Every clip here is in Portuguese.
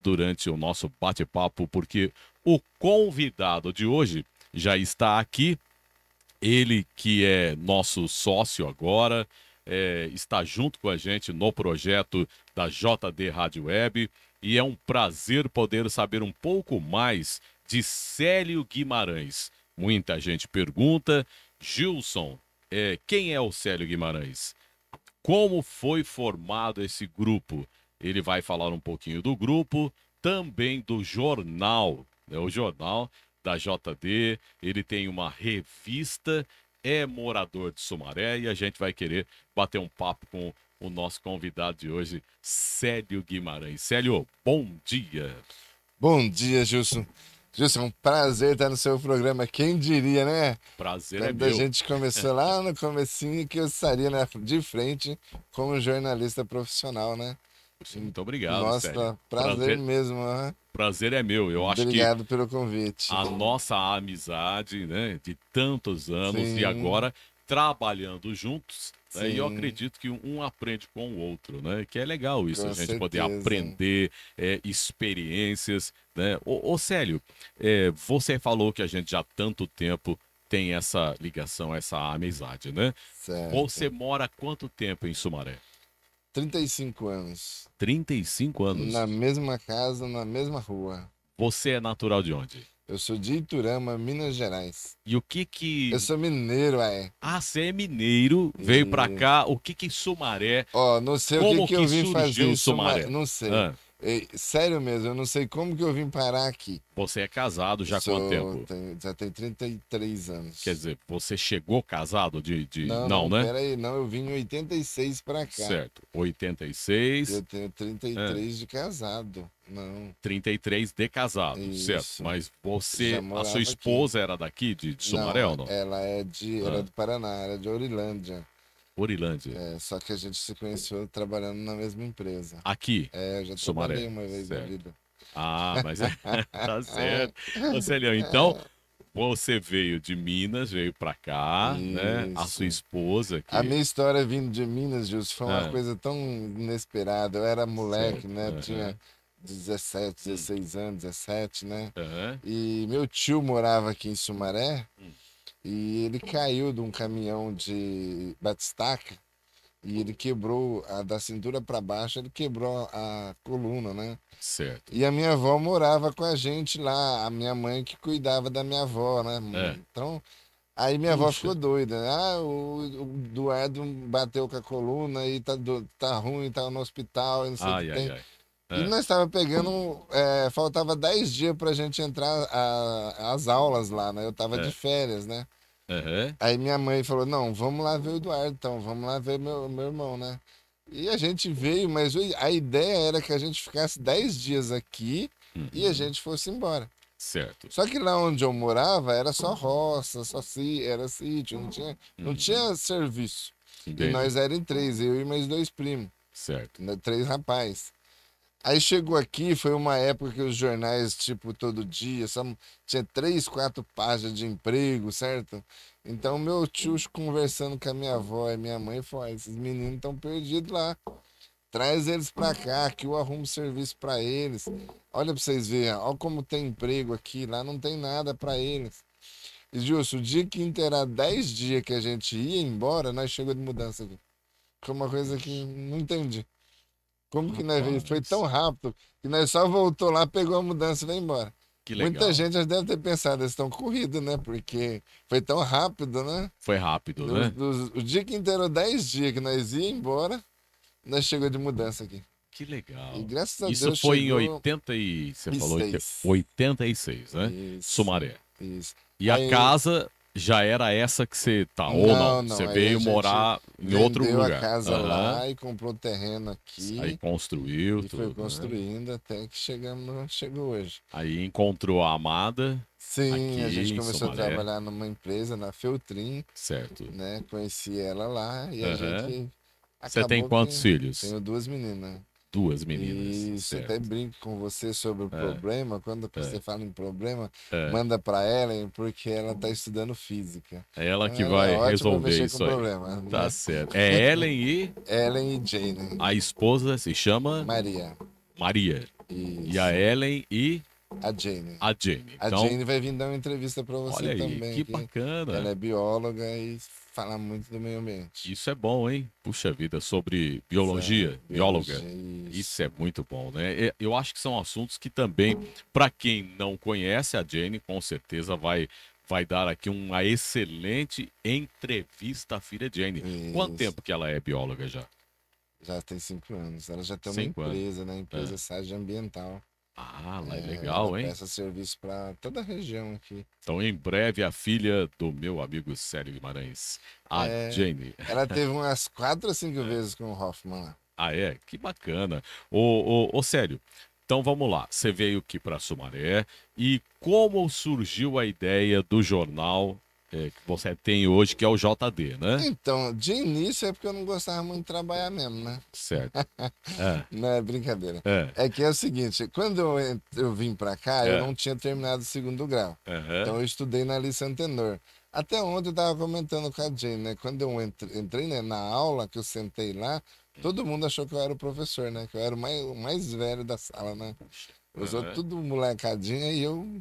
durante o nosso bate-papo, porque o convidado de hoje já está aqui. Ele que é nosso sócio agora, está junto com a gente no projeto da JD Rádio Web. E é um prazer poder saber um pouco mais de Célio Guimarães. Muita gente pergunta, Gilson, quem é o Célio Guimarães? Como foi formado esse grupo? Ele vai falar um pouquinho do grupo, também do jornal, né? O jornal da JD, ele tem uma revista, é morador de Sumaré e a gente vai querer bater um papo com o nosso convidado de hoje, Célio Guimarães. Célio, bom dia. Bom dia, Gilson. Gilson, é um prazer estar no seu programa. Quem diria, né? Prazer é Quando a meu. gente começou lá no comecinho, que eu estaria de frente como jornalista profissional, né? Muito obrigado, Célio. Nossa, prazer mesmo, né? Prazer é meu. Eu acho que Obrigado pelo convite. a nossa amizade, né, de tantos anos e Sim, agora trabalhando juntos, né, e eu sim, acredito que um aprende com o outro, né, que é legal isso, a com gente poder certeza. aprender experiências, né. Ô Célio, você falou que a gente já há tanto tempo tem essa ligação, essa amizade, né? Você Certo. mora há quanto tempo em Sumaré? 35 anos. 35 Na anos. mesma casa, na mesma rua. Você é natural de onde? Eu sou de Iturama, Minas Gerais. E o que Eu que sou mineiro, é. Ah, você é mineiro, veio pra E cá. O que que Sumaré? Ó, não sei o que Como que que eu vim fazer surgiu isso, Sumaré? não sei. Ah, Sério mesmo, eu não sei como que eu vim parar aqui. você é casado já há quanto tempo? Já tenho 33 Quer anos. dizer, você chegou casado Não, Não, não, né? pera aí, não, eu vim em 86 pra cá. Certo. 86, Eu tenho ah, 33 de casado. Não, 33 de casado, certo. isso. Mas Já a sua morava aqui. esposa era daqui, de Sumaré Não, ou não? ela era Ah, do Paraná, era de Orilândia. Orilândia. Só que a gente se conheceu trabalhando na mesma empresa. Aqui, Eu já Sumaré. trabalhei uma vez na Certo. vida. Ah, mas tá certo. Ô, Celião, então, você veio de Minas, veio pra cá, né? A sua Isso. esposa A que... minha história vindo de Minas, Gilson, foi uma Ah, coisa tão inesperada. Eu era moleque, certo. né? Tinha Aham. 17, Hum. 16 anos, 17, né? Aham. E meu tio morava aqui em Sumaré Hum. e ele caiu de um caminhão de batistaca e ele quebrou, da cintura para baixo, ele quebrou a coluna, né? Certo. E a minha avó morava com a gente lá, a minha mãe que cuidava da minha avó, né? É. Então, aí minha avó Puxa. ficou doida, né? O Eduardo bateu com a coluna e tá ruim, tá no hospital, e não sei o que Ai, ai, tem. ai. E É. nós estava pegando, faltava 10 dias pra gente entrar as aulas lá, né? Eu tava de É. férias, né? Aham. Aí minha mãe falou, não, vamos lá ver o Eduardo, então, vamos lá ver meu irmão, né? E a gente veio, mas a ideia era que a gente ficasse 10 dias aqui e a Uhum. gente fosse embora. Certo. Só que lá onde eu morava era só roça, era sítio, não Uhum. tinha serviço. E Entendi. nós éramos em três, eu e mais dois primos, Certo. né, três rapazes. Aí chegou aqui, foi uma época que os jornais, tipo, todo dia, só tinha três, quatro páginas de emprego, certo? Então meu tio conversando com a minha avó e minha mãe falou: "Ah, esses meninos estão perdidos lá. Traz eles pra cá, que eu arrumo serviço pra eles. Olha pra vocês verem, olha como tem emprego aqui, lá não tem nada pra eles." E Gilson, o dia que inteirar 10 dias que a gente ia embora, nós chegou de mudança aqui. Foi uma coisa que não entendi. Como que nós veio? Foi tão Rapaz, rápido que nós só voltou lá, pegou a mudança e veio embora. que Muita legal. gente já deve ter pensado, eles estão corridos, né? Porque foi tão rápido, né? Foi rápido, né? O dia que inteirou 10 dias que nós ia embora, nós chegou de mudança aqui. Que E legal. graças a Isso Deus foi em chegou 80 e... Você em falou 6. 86, né? Isso, Sumaré. isso. E a Aí, casa já era essa que você tá, ou não? não, não. Você Aí a veio gente morar em outro vendeu a lugar. casa Aham. lá e comprou terreno Aí aqui construiu e foi tudo, né? construindo até que chegamos onde chegou hoje. Aí encontrou a amada Sim, a aqui gente em começou a Sumaré, trabalhar numa empresa, na Feltrin, certo? né? Conheci ela lá e a Aham. gente Você tem acabou quantos que filhos? tenho duas meninas. Duas meninas, E isso, até certo? brinco com você sobre o É, problema. Quando você é, fala em problema, é. manda para Ellen, porque ela está estudando física. É ela Então que ela é vai ótima para resolver mexer com isso aí. problema, Tá né? certo. É Ellen e Ellen e Jane. a esposa se chama Maria. Maria. E a Isso. Ellen e A Jane. a Jane. A Então, Jane vai vir dar uma entrevista para você olha aí, também. que bacana. Ela é bióloga e fala muito do meio ambiente. Isso é bom, hein? Puxa vida, sobre Certo, biologia, bióloga. biologia, Isso é muito bom, né? Eu acho que são assuntos que também, para quem não conhece a Jane, com certeza vai dar aqui uma excelente entrevista à filha Jane. Quanto Isso. tempo que ela é bióloga já? Já tem 5 anos. Ela já tem uma 5 anos. empresa, né? É. Empresa Sage Ambiental. Ah, lá é Ela legal, hein? presta serviço para toda a região aqui. Então, em breve, a filha do meu amigo Célio Guimarães, a É, Jane. ela teve umas 4 ou 5 vezes com o Hoffman lá. Ah, é? Que bacana. Ô, Célio, então vamos lá. Você veio aqui para Sumaré e como surgiu a ideia do jornal que você tem hoje, que é o JD, né? Então, de início é porque eu não gostava muito de trabalhar mesmo, né? Certo. É, Não é brincadeira. é, É que é o seguinte, quando eu vim pra cá, eu é. não tinha terminado o 2º grau. Aham. Então eu estudei na Alice Antenor. Até ontem eu tava comentando com a Jane, né? Quando eu entrei, né, na aula, que eu sentei lá, todo mundo achou que eu era o professor, né? Que eu era o mais velho da sala, né? Os outros Aham. tudo molecadinha e eu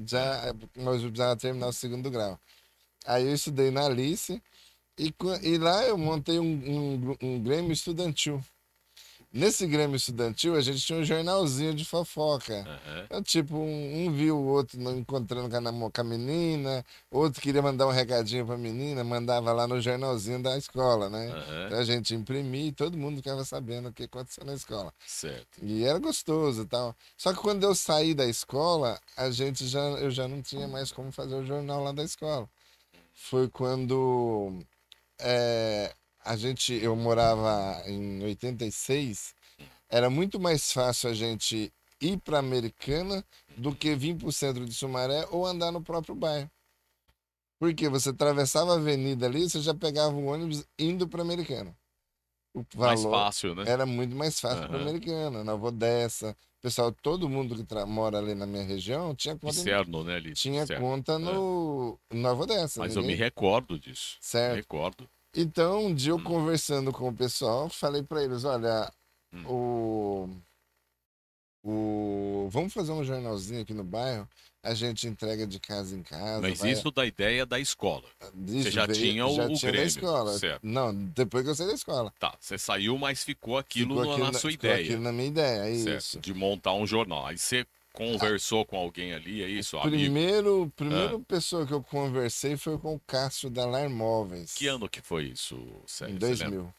já, mas eu precisava terminar o 2º grau. Aí eu estudei na Alice e lá eu montei um grêmio estudantil. Nesse grêmio estudantil, a gente tinha um jornalzinho de fofoca. Aham. Então, tipo, um viu o outro encontrando com a menina, outro queria mandar um recadinho pra menina, mandava lá no jornalzinho da escola, né? Aham. Então a gente imprimia e todo mundo ficava sabendo o que aconteceu na escola. Certo. E era gostoso e tal. Só que quando eu saí da escola, eu já não tinha mais como fazer o jornal lá da escola. Foi quando eu morava em 86, era muito mais fácil a gente ir para Americana do que vir para o centro de Sumaré ou andar no próprio bairro. Porque você atravessava a avenida ali, você já pegava um ônibus indo para Americana. O Mais valor fácil, né? era muito mais fácil para Aham. Americana, Nova Odessa. Pessoal, todo mundo que mora ali na minha região Picerno, né, ali? tinha Certo. conta É. no Nova Odessa. Mas eu me Ninguém. recordo disso. Me Certo. recordo. Então, um dia eu Hum, conversando com o pessoal, falei para eles, olha, hum. o, vamos fazer um jornalzinho aqui no bairro, a gente entrega de casa em casa, Mas vai. isso da ideia da escola. Você Isso já veio, tinha já o tinha da Grêmio, escola. certo? Não, depois que eu saí da escola. Tá, você saiu, mas ficou aquilo na sua Ficou aquilo ideia, na minha ideia, é certo? isso. De montar um jornal. Aí você conversou com alguém ali, é isso, amigo? Ah, Primeiro pessoa que eu conversei foi com o Cássio da Lar que Móveis, ano que foi isso, em Sérgio? Você lembra? 2000,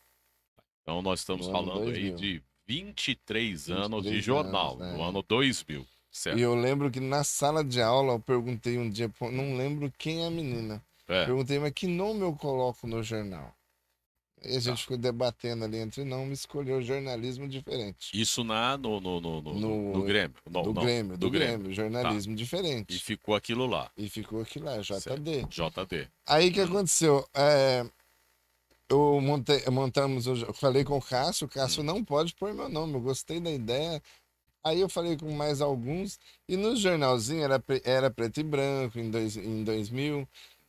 Então nós estamos no ano falando aí 2000, de 23 anos de 23 anos, jornal, no né? ano 2000, E certo? eu lembro que na sala de aula eu perguntei um dia, pô, não lembro quem é a menina. É, Perguntei, mas que nome eu coloco no jornal? E a gente tá. ficou debatendo ali entre não, escolheu jornalismo diferente. Isso no No, Grêmio? Não, do não, Grêmio, do do Grêmio. Grêmio, Tá. jornalismo E diferente. ficou aquilo lá, E ficou aqui lá, certo? JD. JD. Aí o que Hum, aconteceu? Montamos, eu falei com o Cássio hum. não pode pôr meu nome, eu gostei da ideia. Aí eu falei com mais alguns, e no jornalzinho era preto e branco em 2000,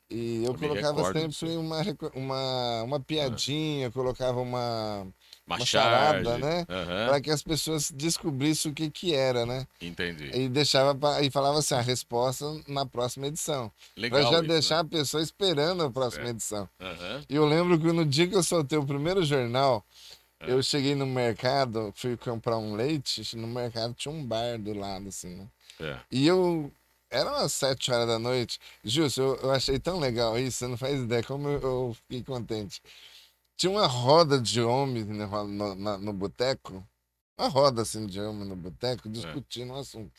e eu Eu me colocava recordo disso sempre aí. uma Ah, piadinha, colocava uma uma charada, charge. né? Aham, Para que as pessoas descobrissem o que que era, né? entendi. E falava assim, a resposta na próxima edição. Para já Legal isso, né? deixar a pessoa esperando a próxima Certo. edição. Aham, E eu lembro que no dia que eu soltei o primeiro jornal, é, eu cheguei no mercado, fui comprar um leite, no mercado tinha um bar do lado, assim, né? é. E eu. Era umas 7 horas da noite. Justo, eu achei tão legal isso, você não faz ideia como eu fiquei contente. Tinha uma roda de homens no boteco, uma roda assim de homens no boteco, É. discutindo um assunto.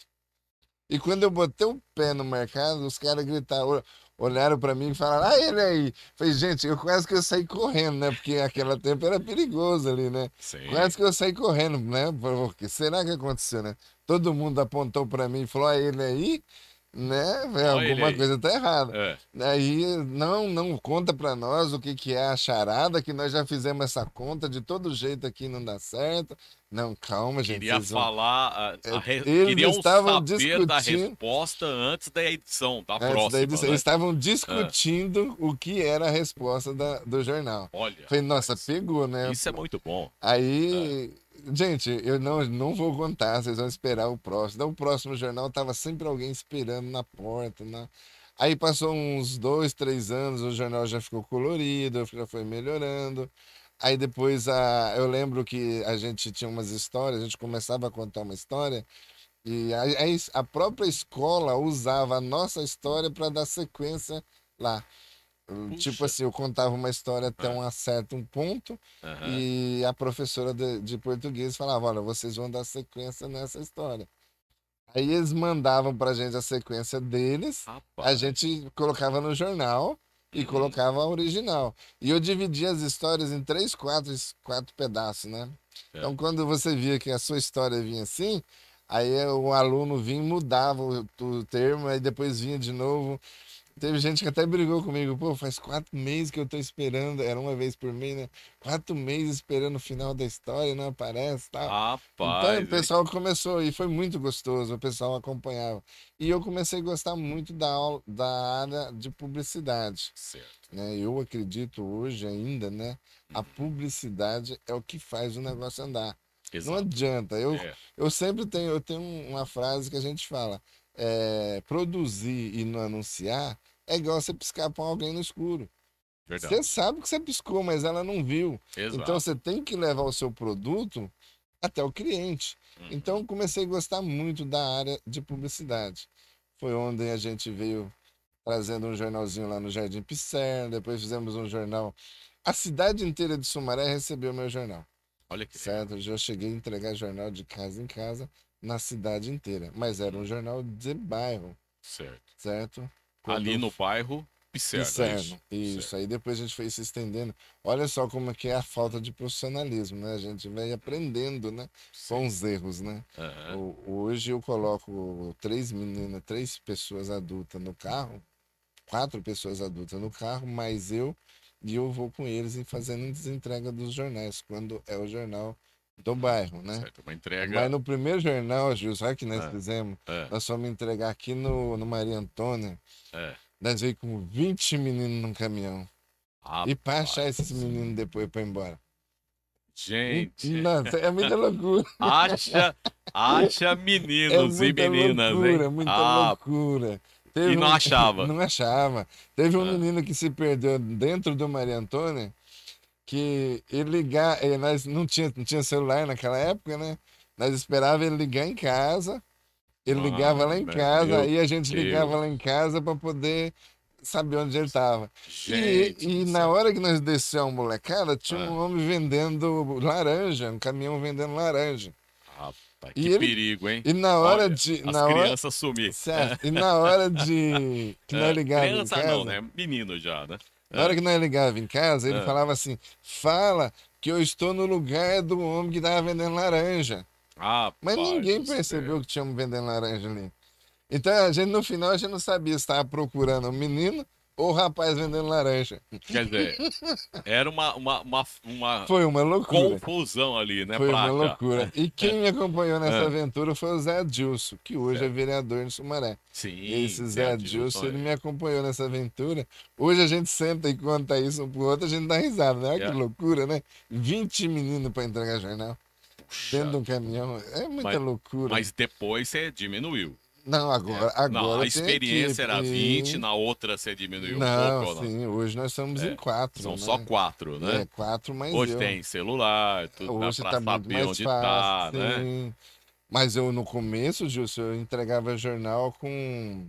E quando eu botei o pé no mercado, os caras gritaram, olharam pra mim e falaram, ah, ele aí. Falei, gente, eu quase que eu saí correndo, né? Porque aquele tempo era perigoso ali, né? Sim. Quase que eu saí correndo, né? Porque será que aconteceu, né? Todo mundo apontou pra mim e falou, ah, ele aí, né? Olha ele Alguma aí. coisa tá errada. É. Aí, não, conta pra nós o que que é a charada, que nós já fizemos essa conta, de todo jeito aqui não dá certo. Não, calma, gente, Queria vocês vão. falar, Eles queriam estavam saber da discutindo. resposta antes da edição, da Antes da próxima, edição, eles né? estavam É. discutindo o que era a resposta do jornal. Olha, Falei, nossa, rapaz, pegou, né? isso é muito bom. É. Aí Gente, eu não vou contar, vocês vão esperar o próximo. Então, o próximo jornal tava sempre alguém esperando na porta, né? Aí passou uns 2, 3 anos, o jornal já ficou colorido, já foi melhorando. Aí depois eu lembro que a gente tinha umas histórias, a gente começava a contar uma história, e a própria escola usava a nossa história para dar sequência lá. Tipo Puxa. assim, eu contava uma história até Ah, um certo ponto aham. e a professora de português falava, olha, vocês vão dar sequência nessa história. Aí eles mandavam pra gente a sequência deles, a Rapaz. gente colocava no jornal e Uhum. colocava a original. E eu dividia as histórias em três, quatro pedaços, né? É. Então, quando você via que a sua história vinha assim, aí o aluno vinha e mudava o termo, aí depois vinha de novo. Teve gente que até brigou comigo, pô, faz 4 meses que eu tô esperando, era uma vez por mês, né? 4 meses esperando o final da história, não aparece, tal. Então o Rapaz, hein? pessoal começou e foi muito gostoso, o pessoal acompanhava. E eu comecei a gostar muito da área de publicidade, Certo. né? Eu acredito hoje ainda, né? A Uhum. publicidade é o que faz o negócio andar. Não Exato. adianta. É. Eu sempre tenho uma frase que a gente fala, produzir e não anunciar é igual você piscar para alguém no escuro. Você Verdade. sabe que você piscou, mas ela não viu. Então você Exato. tem que levar o seu produto até o cliente. Então Uhum. eu comecei a gostar muito da área de publicidade. Foi onde a gente veio trazendo um jornalzinho lá no Jardim Pisser, depois fizemos um jornal. A cidade inteira de Sumaré recebeu meu jornal, Olha que legal. certo? Eu já cheguei a entregar jornal de casa em casa na cidade inteira, mas era um Hum. jornal de bairro, Certo. certo? Quando Ali no bairro Pisserno, é isso? Pisserno, isso. Certo. Aí depois a gente foi se estendendo. Olha só como é que é a falta de profissionalismo, né? A gente vai aprendendo, né? Sim. Com os erros, né? Aham. Hoje eu coloco 3 meninas, 3 pessoas adultas no carro, 4 pessoas adultas no carro, mais eu, e eu vou com eles e fazendo entrega dos jornais, quando é o jornal do bairro, né? Certo. Uma entrega. Mas no primeiro jornal, Gil, sabe o que nós Ah, fizemos? é, Nós fomos entregar aqui no Maria Antônia. é. Nós veio com 20 meninos num caminhão. E pra achar esses Rapaz. meninos depois pra ir embora. Gente, Nossa, é muita loucura. acha, acha É meninos e muita meninas, hein? loucura, muita Ah, loucura. e Teve não um. achava. Não achava. Teve um Ah, menino que se perdeu dentro do Maria Antônia, que ele ligar. Nós não tinha celular naquela época, né? Nós esperava ele ligar em casa. Ele ligava lá em casa, meu aí a gente ligava lá em Deus. casa para poder saber onde ele estava. Gente E do na céu. hora que nós descemos a molecada, tinha Ah, um homem vendendo laranja, um caminhão vendendo laranja. rapaz, E que ele, perigo, hein? e na hora Olha, de, as na hora, crianças sumir. certo, e na hora de que nós ligava em Criança não, casa, né? Menino já, né? na hora Ah, que nós ligava em casa, ele ah. falava assim: fala que eu estou no lugar do homem que estava vendendo laranja. Mas Rapaz ninguém do percebeu céu. que tinha um vendendo laranja ali. Então a gente no final a gente não sabia se estava procurando o menino ou o rapaz vendendo laranja. Quer dizer, era uma Foi uma loucura. confusão ali, né, Foi pra uma achar. loucura. E quem me acompanhou nessa Ah, aventura foi o Zé Adilson, que hoje é certo. vereador em Sumaré. Sim, Esse Zé Zé Adilson, Adilson ele me é. acompanhou nessa aventura. Hoje a gente senta e conta isso um pro outro, a gente dá risada, né? Olha que É, loucura, né? 20 meninos para entregar jornal dentro puxa de um vida. caminhão. É muita Mas, loucura. mas depois você diminuiu. Não, É. Não, a agora tem experiência equipe. era 20, E... na outra você diminuiu um pouco Não, ou não? sim, hoje nós estamos em É. quatro, São só né? 4, né? 4 mais Hoje eu. tem celular, tudo dá Hoje pra tá muito saber mais onde fácil, tá, né? sim. Mas eu, no começo, Gilson, eu entregava jornal com.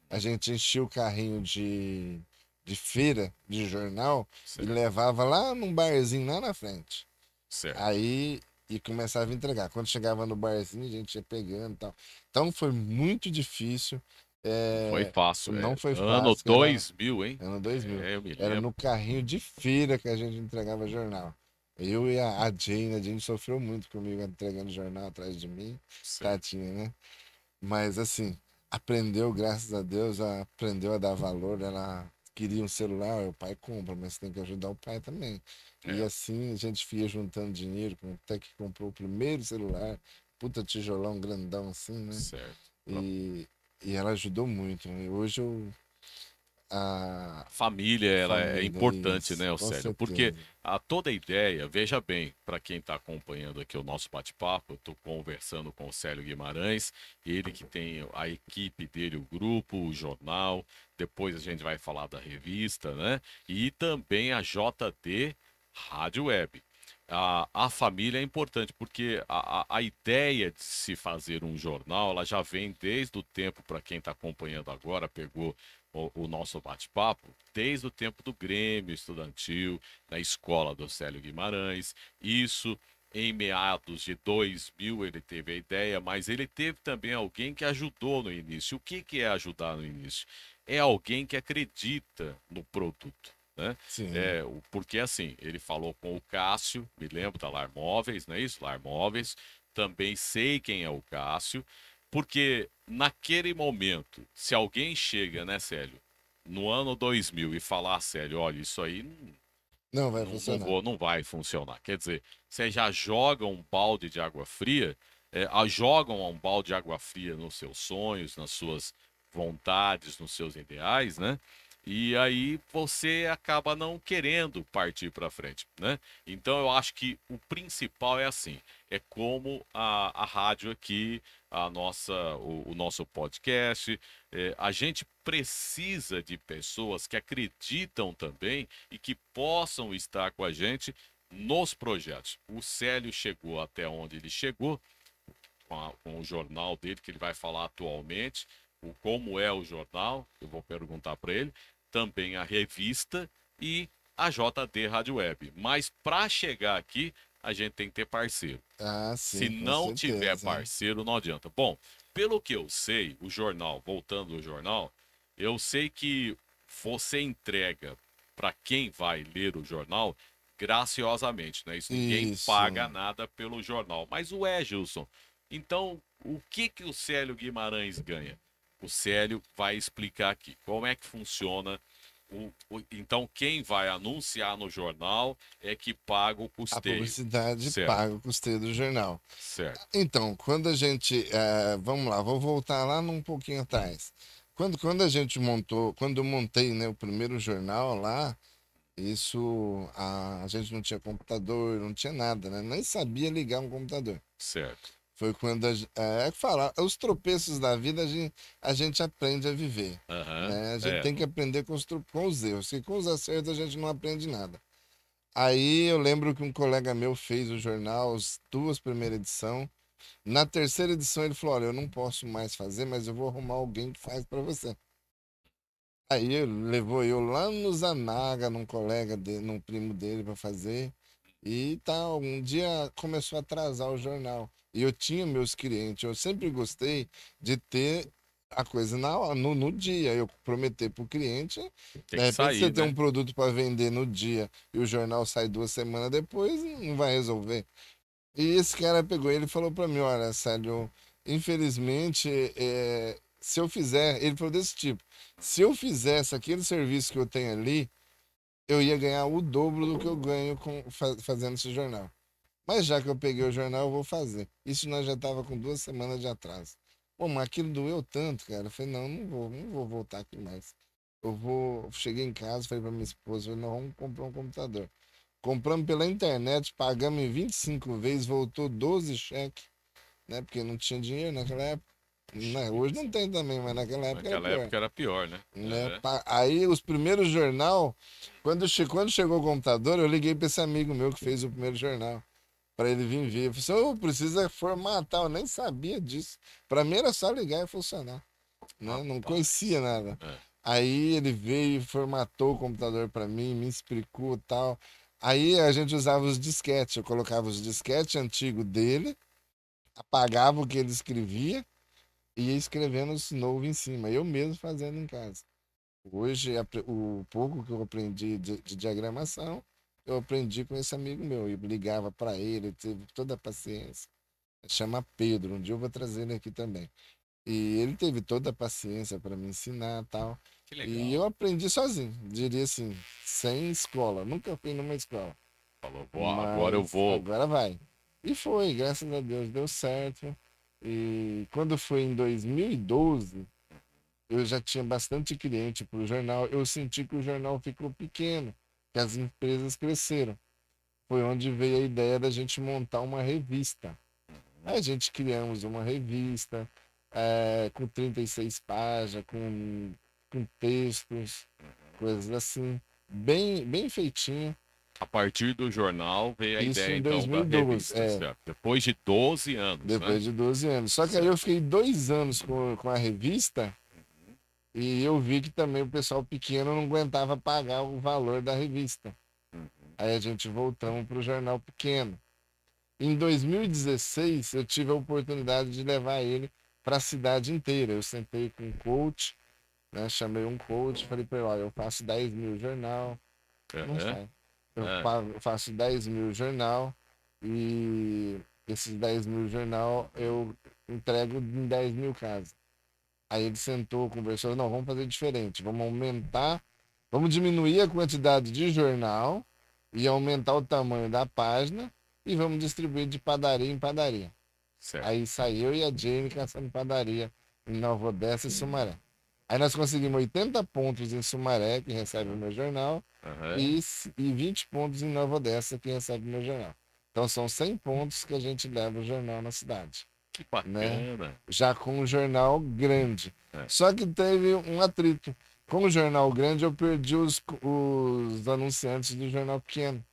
A gente enchia o carrinho de feira de jornal e Certo, levava lá num barzinho lá na frente. certo. Aí e começava a entregar. Quando chegava no barzinho, a gente ia pegando e tal. Então foi muito difícil. Não foi fácil, Não é. foi Ano fácil, era 2000, hein? ano 2000. É, eu me Era lembro. no carrinho de feira que a gente entregava jornal. Eu e a Jane sofreu muito comigo entregando jornal atrás de mim, Certo. tadinha, né? Mas assim, aprendeu, graças a Deus, aprendeu a dar valor. Ela queria um celular, o pai compra, mas tem que ajudar o pai também. E É, assim a gente ia juntando dinheiro, até que comprou o primeiro celular, puta tijolão grandão assim, né? certo. E, e ela ajudou muito, né? Hoje eu a Família, ela é família, importante, isso, né, com Célio? Porque certeza. toda ideia, veja bem, para quem está acompanhando aqui o nosso bate-papo, eu estou conversando com o Célio Guimarães, ele que tem a equipe dele, o grupo, o jornal, depois a gente vai falar da revista, né? E também a JD Rádio Web. A família é importante porque a ideia de se fazer um jornal, ela já vem desde o tempo, para quem está acompanhando agora, pegou o nosso bate-papo, desde o tempo do Grêmio Estudantil, na escola do Célio Guimarães. Isso em meados de 2000 ele teve a ideia, mas ele teve também alguém que ajudou no início. O que que é ajudar no início? É alguém que acredita no produto, né? Sim. Porque assim, ele falou com o Cássio, me lembro da Lar Móveis, não é isso? Lar Móveis. Também sei quem é o Cássio, porque naquele momento, se alguém chega, né, Célio, no ano 2000 e falar, Célio, olha, isso aí Não vai funcionar. não vai funcionar. Quer dizer, você já joga um balde de água fria, jogam um balde de água fria nos seus sonhos, nas suas vontades, nos seus ideais, né? E aí você acaba não querendo partir para frente, né? Então eu acho que o principal é assim, é como a rádio aqui, o nosso podcast, a gente precisa de pessoas que acreditam também e que possam estar com a gente nos projetos. O Célio chegou até onde ele chegou, com o jornal dele, que ele vai falar atualmente, como é o jornal, eu vou perguntar para ele, também a revista e a JD Rádio Web. Mas para chegar aqui, a gente tem que ter parceiro. Ah, Se sim, com não tiver certeza. parceiro, não adianta. Bom, pelo que eu sei, o jornal, voltando ao jornal, eu sei que você entrega para quem vai ler o jornal graciosamente, né? Isso ninguém Isso. paga nada pelo jornal. Mas o Gilson, então o que que o Célio Guimarães ganha? O Célio vai explicar aqui como é que funciona. Então, quem vai anunciar no jornal é que paga o A custeio. publicidade Certo, paga o custeio do jornal. certo. Então, quando a gente. Vamos lá, vou voltar lá num pouquinho atrás. Quando a gente montou, quando eu montei, né, o primeiro jornal lá, a gente não tinha computador, não tinha nada, né? Nem sabia ligar um computador. Certo. Foi quando é que fala, os tropeços da vida a gente aprende a viver, Aham. né? A gente tem que Não, aprender com os erros, e com os acertos a gente não aprende nada. Aí eu lembro que um colega meu fez o jornal, as duas primeiras edições. Na terceira edição ele falou, olha, eu não posso mais fazer, mas eu vou arrumar alguém que faz para você. Aí ele levou eu lá no Zanaga, num colega dele, num primo dele para fazer. E tal, um dia começou a atrasar o jornal. E eu tinha meus clientes, eu sempre gostei de ter a coisa no dia. Eu prometer para o cliente, tem de que repente você sair, tem né? um produto para vender no dia e o jornal sai 2 semanas depois, não vai resolver. E esse cara pegou ele e falou para mim, olha, Sérgio, infelizmente, se eu fizer, ele falou desse tipo, se eu fizesse aquele serviço que eu tenho ali, eu ia ganhar o dobro do que eu ganho fazendo esse jornal. Mas já que eu peguei o jornal, eu vou fazer. Isso nós já tava com 2 semanas de atraso. Pô, mas aquilo doeu tanto, cara. Eu falei, não, não vou voltar aqui mais. Eu vou. Cheguei em casa, falei pra minha esposa, falei, não, vamos comprar um computador. Compramos pela internet, pagamos em 25 vezes, voltou 12 cheques, né? Porque não tinha dinheiro naquela época. Puxa Né? vida. Hoje não tem também, mas naquela época era Naquela pior. época era pior, né? Né? Aham. Aí os primeiros jornal, quando chegou o computador, eu liguei para esse amigo meu que fez o primeiro jornal, para ele vir ver. Eu falei assim, ô, precisa formatar, eu nem sabia disso. Para mim era só ligar e funcionar, né? Não conhecia Rapaz. nada. É. Aí ele veio e formatou o computador para mim, me explicou tal. Aí a gente usava os disquetes, eu colocava os disquetes antigos dele, apagava o que ele escrevia e ia escrevendo os novo em cima, eu mesmo fazendo em casa. Hoje, o pouco que eu aprendi de diagramação, eu aprendi com esse amigo meu. Eu ligava para ele, teve toda a paciência. Chama Pedro, um dia eu vou trazer ele aqui também. E ele teve toda a paciência para me ensinar tal. Que E legal. eu aprendi sozinho, diria assim, sem escola. Nunca fui numa escola. Falou, agora eu Mas vou. agora vai. E foi, graças a Deus, deu certo. E quando foi em 2012. eu já tinha bastante cliente para o jornal, eu senti que o jornal ficou pequeno, que as empresas cresceram. Foi onde veio a ideia da gente montar uma revista. Aí a gente criamos uma revista com 36 páginas, com textos, coisas assim, bem feitinho. A partir do jornal veio a Isso ideia, em então, da 2012, revista, certo? Depois de 12 anos, né? depois de 12 anos. Só que aí eu Certo. fiquei 2 anos com a revista e eu vi que também o pessoal pequeno não aguentava pagar o valor da revista. Uhum. Aí a gente voltamos para o jornal pequeno. Em 2016, eu tive a oportunidade de levar ele para a cidade inteira. Eu sentei com um coach, né? Chamei um coach, falei para ele, olha, eu faço 10 mil jornal, não Aham. sai. Eu Ah, faço 10 mil jornal e esses 10 mil jornal eu entrego em 10 mil casas. Aí ele sentou, conversou, não, vamos fazer diferente, vamos aumentar, vamos diminuir a quantidade de jornal e aumentar o tamanho da página e vamos distribuir de padaria em padaria. certo. Aí saiu e a Jane caçando padaria em Nova Odessa e Sumaré. Aí nós conseguimos 80 pontos em Sumaré, que recebe o meu jornal, Aham. e 20 pontos em Nova Odessa, que recebe o meu jornal. Então são 100 pontos que a gente leva o jornal na cidade, Que né? bacana. Já com um jornal grande. É. Só que teve um atrito. Com o jornal grande, eu perdi os anunciantes do jornal pequeno,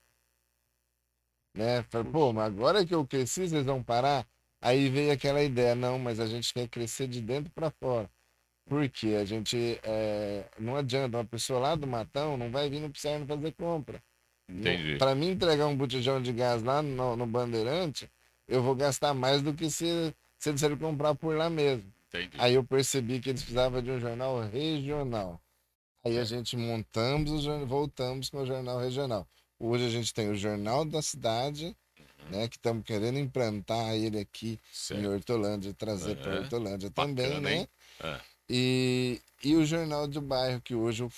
né? Falei, pô, Puxa. mas agora que eu cresci, vocês vão parar? Aí veio aquela ideia, não, mas a gente quer crescer de dentro para fora. Porque a gente, não adianta, uma pessoa lá do Matão não vai vir no Pisciano fazer compra. Entendi. Para mim entregar um botijão de gás lá no Bandeirante, eu vou gastar mais do que se ele comprar por lá mesmo. Entendi. Aí eu percebi que eles precisavam de um jornal regional. Aí a Certo. gente montamos, voltamos com o jornal regional. Hoje a gente tem o Jornal da Cidade, Uhum. né, que estamos querendo implantar ele aqui em Certo. Hortolândia, trazer para Aham. Hortolândia também, Bacana, hein? né? É. E o Jornal do Bairro, que hoje eu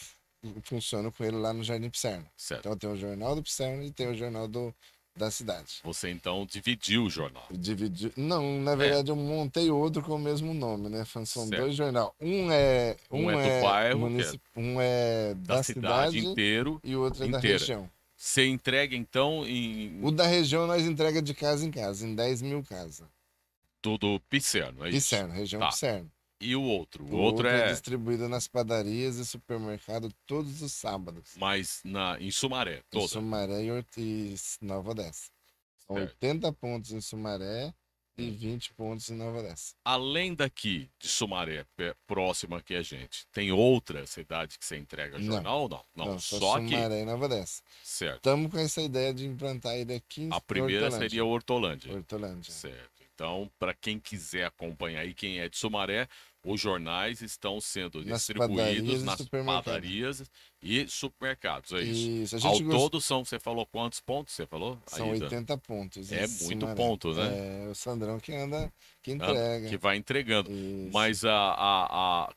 funciono com ele lá no Jardim Pisserno. Certo. Então tem o Jornal do Pisserno e tem o Jornal da Cidade. Você então dividiu o jornal. Não, na É, verdade eu montei outro com o mesmo nome, né? São certo. dois jornais. Um é, Um é um do é, bairro, que é munici... um é da da cidade cidade inteiro, e o outro é da inteira. região. Você entrega então O em da região nós entrega de casa em casa, em 10 mil casas. tudo pisciano, é isso? Pisserno, região Tá. Pisserno. E o outro? O O outro outro é é distribuído nas padarias e supermercados todos os sábados. mais em Sumaré, Em toda. Sumaré e Nova Odessa. São Certo. 80 pontos em Sumaré e Hum. 20 pontos em Nova Odessa. Além daqui de Sumaré, próxima aqui a gente, tem outra cidade que você entrega Não, jornal ou não? Não, não, só só aqui. Sumaré e Nova Odessa. Certo. Estamos com essa ideia de implantar ele aqui A em primeira Hortolândia. seria Hortolândia. Hortolândia. Certo. Então, para quem quiser acompanhar aí, quem é de Sumaré, os jornais estão sendo Nas distribuídos padarias e nas supermercados. padarias e supermercados, é isso. Isso, a Ao gente todo são, você falou quantos pontos? Você falou? são Aí, 80 pontos em é muito Sumaré. ponto, né? É o Sandrão que anda, que Que entrega. vai entregando. Isso. Mas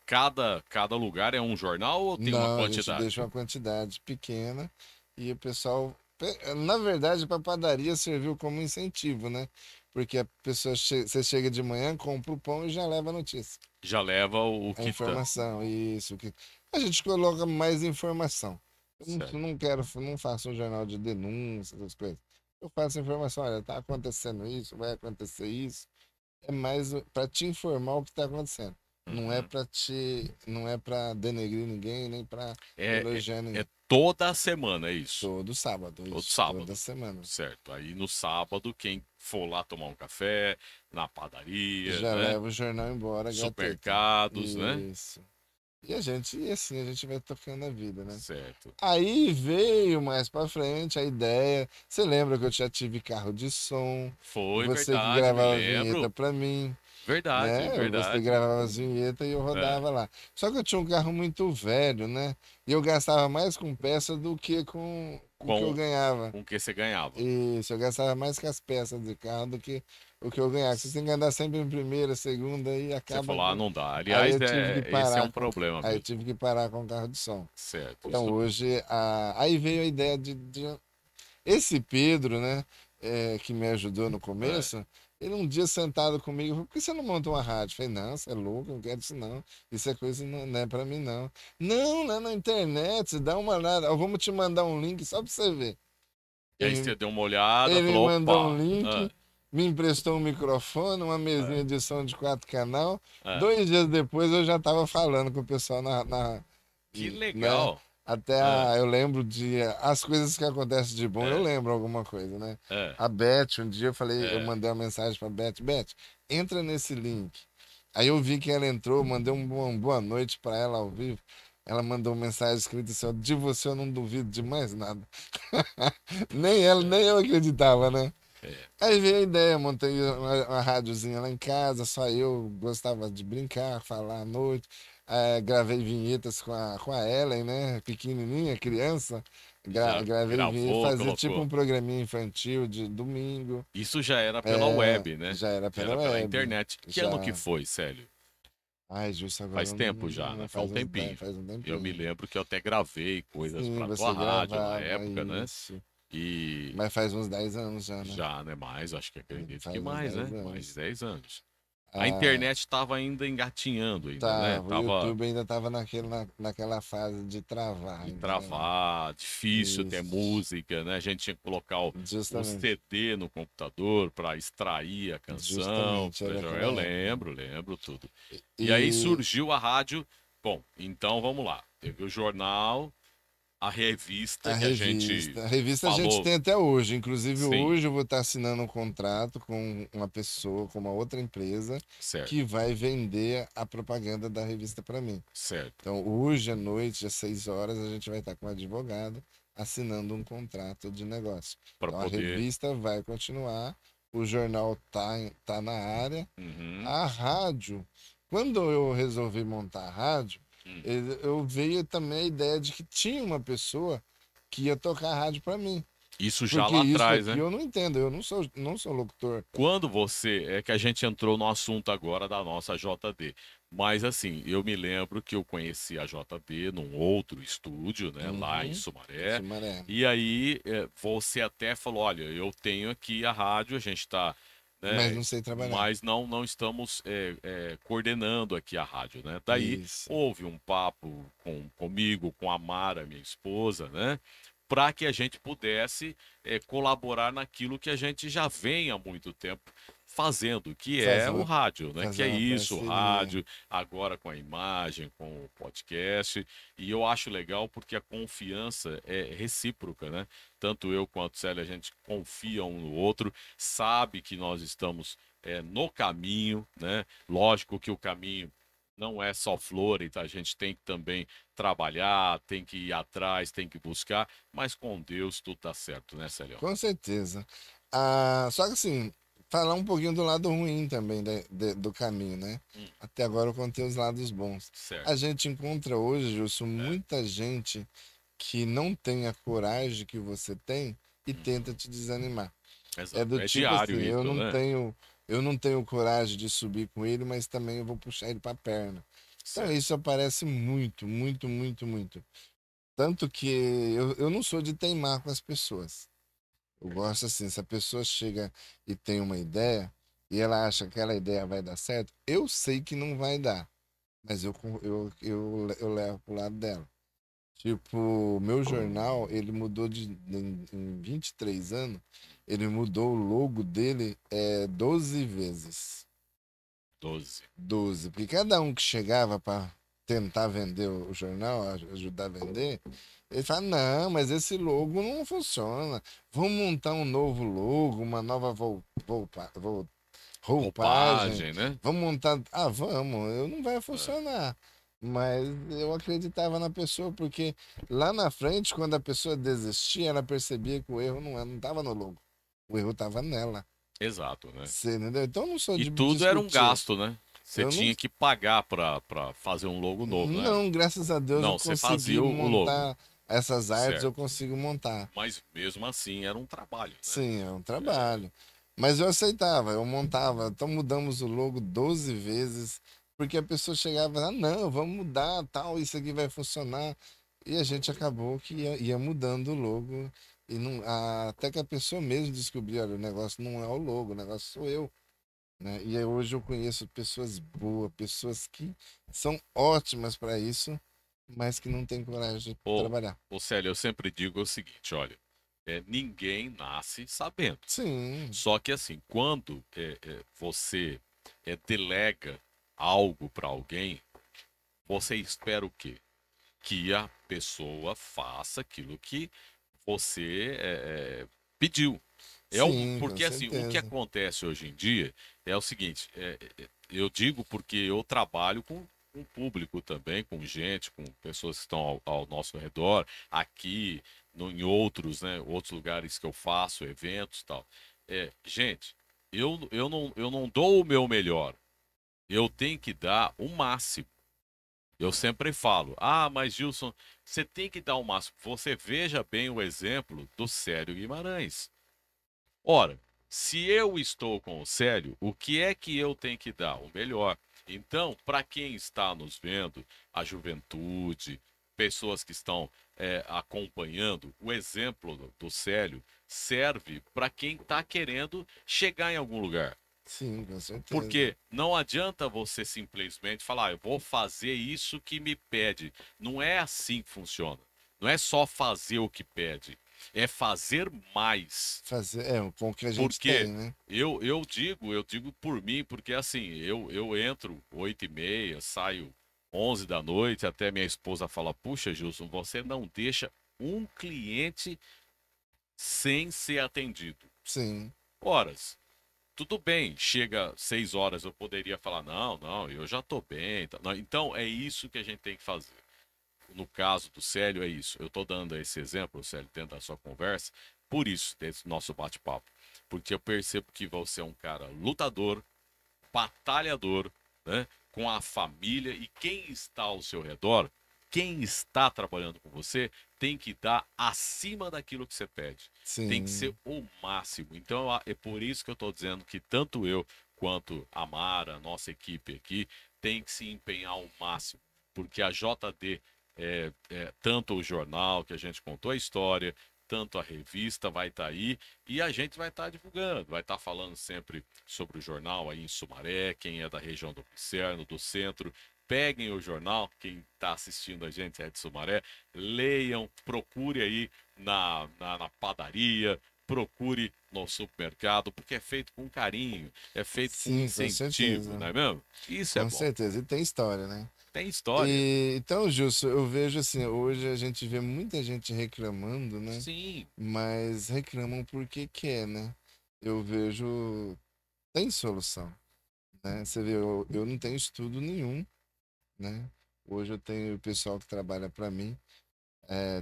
cada lugar é um jornal ou tem uma Não, a gente deixa quantidade? uma quantidade pequena e o pessoal, na verdade, para padaria serviu como incentivo, né? Porque a pessoa você chega de manhã, compra o pão e já leva a notícia, Já leva o a que tá. informação, isso que a gente coloca mais informação. Eu Certo. não quero, não faço um jornal de denúncias, essas coisas. Eu faço informação, olha, tá acontecendo isso, vai acontecer isso. É mais para te informar o que está acontecendo. Uhum. Não é para denegrir ninguém, nem para elogiar É ninguém. toda semana, é isso. Todo sábado, Todo isso, toda sábado. semana. Certo. Aí no sábado, quem for lá tomar um café, na padaria, Já né? leva o jornal embora, gateta. Supermercados, né? Isso. E assim, a gente vai tocando a vida, né? Certo. Aí veio mais pra frente a ideia. Você lembra que eu já tive carro de som? Foi Você que verdade, me gravava a vinheta lembro. pra mim, Verdade, né? Você verdade. gravava as vinhetas e eu É. rodava lá. Só que eu tinha um carro muito velho, né? E eu gastava mais com peça do que com o que eu Com, ganhava. com o que você ganhava. Isso, eu gastava mais com as peças de carro do que o que eu ganhava. Você tem que andar sempre em primeira, segunda e Você acaba falou, ah, que. não dá. Aí Aliás, eu tive que esse é parar um problema aí eu mesmo. tive que parar com o carro de som. Certo. Então Isso. hoje, aí veio a ideia esse Pedro, né, que me ajudou no É. começo, Ele um dia sentado comigo, falou, por que você não monta uma rádio? Eu falei, não, você é louco, não quero isso não. Isso é coisa, não é pra mim não. Não, lá na internet, dá uma olhada. Ó, vamos te mandar um link só pra você ver. E aí Ele, você deu uma olhada, ele me falou, mandou um opa, link, me emprestou um microfone, uma é, mesinha de som de 4 canal. é. 2 dias depois eu já estava falando com o pessoal Que né? legal. Até É, eu lembro de as coisas que acontecem de bom, eu é, lembro alguma coisa, né? é, A Beth, um dia eu falei, eu é. mandei uma mensagem para Beth, Beth, entra nesse link. Aí eu vi que ela entrou, mandei uma boa noite para ela ao vivo. Ela mandou uma mensagem escrita assim, ó, de você eu não duvido de mais nada. Nem ela, nem eu acreditava, né? É. Aí veio a ideia, montei uma rádiozinha lá em casa, só eu gostava de brincar, falar à noite. Gravei vinhetas com a Ellen, né? Pequenininha, criança. Já Gravei vinheta, gravou, fazia tipo colocou. um programinha infantil de domingo. Isso já era pela É, web, né? já era Já pela era pela web. internet. Que ano que Já. foi, Célio? Ai, justo agora Faz tempo já, né? Faz um faz uns 10, tempinho. faz um Eu me tempinho. lembro que eu até gravei coisas Sim, pra tua você rádio na gravava época, né? isso. E Mas faz uns 10 anos já, né? já, né? Mais, acho que acredito que Faz uns mais, 10 né? Mais de anos. 10 anos. A Ah, internet estava ainda engatinhando ainda, né? tá, o Tava YouTube ainda tava naquela fase de travar de ainda, né? travar, difícil ter Isso, música, né? A gente tinha que colocar o justamente, CD no computador para extrair a canção. justamente, era aquela Eu época. lembro tudo. E aí E surgiu a rádio. Bom, então vamos lá. Teve o jornal, a revista a que a gente revista, a revista a gente falou, tem até hoje, inclusive sim, hoje eu vou estar assinando um contrato com uma pessoa, com uma outra empresa, certo, que vai vender a propaganda da revista para mim. certo, Então, hoje à noite, às 6 horas, a gente vai estar com um advogado assinando um contrato de negócio. para Então, a poder. revista vai continuar, o jornal tá na área, Uhum, a rádio. Quando eu resolvi montar a rádio, hum. eu veio também a ideia de que tinha uma pessoa que ia tocar a rádio para mim. Isso já Porque lá isso atrás, aqui né? eu não entendo, eu não sou locutor. Quando você. É que a gente entrou no assunto agora da nossa JD. Mas assim, eu me lembro que eu conheci a JD num outro estúdio, né, lá em Uhum, Sumaré. Sumaré. E aí você até falou: olha, eu tenho aqui a rádio, a gente está. Mas Né, não sei trabalhar. mas não estamos coordenando aqui a rádio, né? Daí Isso. houve um papo comigo, com a Mara, minha esposa, né? Para que a gente pudesse colaborar naquilo que a gente já vem há muito tempo fazendo, que é o Fazer, rádio, né? Que fazer é uma isso, o parceria. rádio, agora com a imagem, com o podcast. E eu acho legal porque a confiança é recíproca, né? Tanto eu quanto o Célio, a gente confia um no outro, sabe que nós estamos no caminho, né? Lógico que o caminho não é só flor, então a gente tem que também trabalhar, tem que ir atrás, tem que buscar, mas com Deus tudo dá certo, né, Célio? Com certeza. Só que assim, falar um pouquinho do lado ruim também do caminho, né? Hum, Até agora eu contei os lados bons. A certo. gente encontra hoje, Gilson, É. muita gente que não tem a coragem que você tem e tenta Uhum. te desanimar. É Exato. do É tipo assim, diário isso, né? eu não tenho coragem de subir com ele, mas também eu vou puxar ele para perna. Então Certo. isso aparece muito, muito, muito, muito. Tanto que eu não sou de teimar com as pessoas. Eu gosto assim, se a pessoa chega e tem uma ideia e ela acha que aquela ideia vai dar certo, eu sei que não vai dar, mas eu levo pro lado dela. Tipo, o meu jornal, ele mudou em 23 anos, ele mudou o logo dele 12 vezes. 12. 12, porque cada um que chegava para tentar vender o jornal, ajudar a vender, ele fala: não, mas esse logo não funciona. Vamos montar um novo logo, uma nova roupagem. Roupagem, né? Vamos montar. Ah, vamos, eu não vai É. funcionar. Mas eu acreditava na pessoa, porque lá na frente, quando a pessoa desistia, ela percebia que o erro não estava no logo. O erro estava nela. Exato, né? Você entendeu? Então eu não sou E de tudo era um discutir. gasto, né? Você Eu não tinha que pagar para fazer um logo novo, né? Não, graças a Deus eu Não, você consegui fazia o logo, montar essas artes, eu certo. consigo montar. Mas mesmo assim era um trabalho, né? Sim, é um É, trabalho. Mas eu aceitava, eu montava. Então mudamos o logo 12 vezes, porque a pessoa chegava e falava: não, vamos mudar, tal, isso aqui vai funcionar. E a gente acabou que ia mudando o logo. E não, até que a pessoa mesmo descobriu: olha, o negócio não é o logo, o negócio sou eu. né? E aí hoje eu conheço pessoas boas, pessoas que são ótimas para isso, mas que não têm coragem de Ô, trabalhar. ô Célio, eu sempre digo o seguinte, olha, ninguém nasce sabendo. Sim, Só que assim, quando você delega algo para alguém, você espera o quê? Que a pessoa faça aquilo que você pediu. sim, com Porque assim, o que certeza. acontece hoje em dia é o seguinte, eu digo porque eu trabalho com público também, com gente, com pessoas que estão ao nosso redor, aqui, em outros, né, outros lugares que eu faço, eventos e tal. Gente, eu não dou o meu melhor, eu tenho que dar o máximo. Eu sempre falo, mas Gilson, você tem que dar o máximo. Você veja bem o exemplo do Célio Guimarães. Ora, se eu estou com o Célio, o que é que eu tenho que dar? O melhor. Então, para quem está nos vendo, a juventude, pessoas que estão acompanhando, o exemplo do Célio serve para quem está querendo chegar em algum lugar. Sim, com certeza. Porque não adianta você simplesmente falar, eu vou fazer isso que me pede. Não é assim que funciona. Não é só fazer o que pede, é fazer mais. Fazer, com o que a gente Porque tem, né? eu digo por mim, porque assim, eu entro 8h30, saio 11 da noite, até minha esposa fala, puxa, Gilson, você não deixa um cliente sem ser atendido. Sim, Horas. Tudo bem, chega 6 horas, eu poderia falar, não, não, eu já tô bem. Não, então é isso que a gente tem que fazer. No caso do Célio, é isso. Eu tô dando esse exemplo, Célio, dentro da sua conversa, por isso, desse nosso bate-papo. Porque eu percebo que você é um cara lutador, batalhador, né? Com a família e quem está ao seu redor, quem está trabalhando com você, tem que dar acima daquilo que você pede. Tem que ser sim, o máximo. Então é por isso que eu estou dizendo que tanto eu quanto a Mara, a nossa equipe aqui, tem que se empenhar ao máximo. Porque a JD, tanto o jornal que a gente contou a história, tanto a revista vai estar aí e a gente vai estar divulgando, vai estar falando sempre sobre o jornal aí em Sumaré, quem é da região do Picerno, do centro. Peguem o jornal, quem está assistindo a gente é de Sumaré, leiam, procure aí na padaria, procure no supermercado, porque é feito com carinho, é feito com sim, com incentivo, certeza. não é mesmo? Isso é Com bom. certeza. E tem história, né? Tem história. E, então, Justo, eu vejo assim, hoje a gente vê muita gente reclamando, né? Sim, Mas reclamam porque quer, né? Eu vejo, tem solução, né? Você vê, eu não tenho estudo nenhum, né? Hoje eu tenho o pessoal que trabalha para mim,